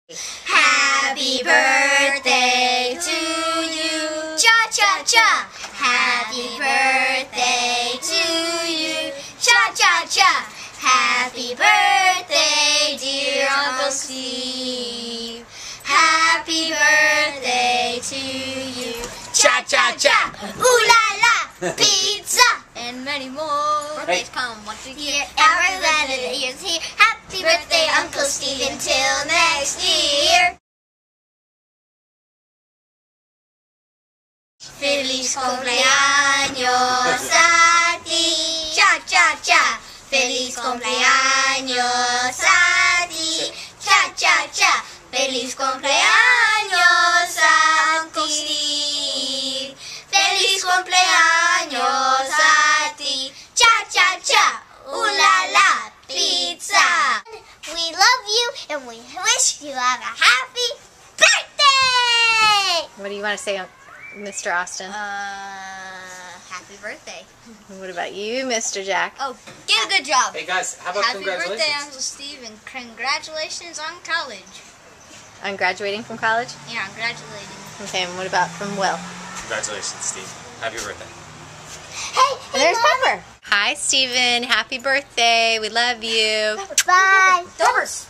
Happy birthday to you. Cha-cha-cha. Happy birthday to you. Cha-cha-cha. Happy birthday, dear Uncle Steve. Happy birthday to you. Cha-cha-cha. Ooh-la-la. Pizza. And many more. Birthdays come once a year. Our glad that he is here. Happy birthday, Uncle Steve. Until next year. Feliz cumpleaños a ti. Cha-cha-cha. Feliz cumpleaños a ti. Cha-cha-cha. Feliz cumpleaños a Uncle Steve. Feliz cumpleaños a ti. Cha-cha-cha. Ooh-la-la. Pizza. We love you and we wish you have a happy birthday! What do you want to say, Mr. Austin? Happy birthday. What about you, Mr. Jack? Oh, get a good job. Hey guys, how about Happy congratulations? birthday, Uncle Steve, and congratulations on college. I'm graduating from college? Yeah, I'm graduating. Okay, and what about from Will? Congratulations, Steve. Happy birthday. Hey, There's Pepper. Hi, Steven. Happy birthday. We love you. Bye. Dobbers.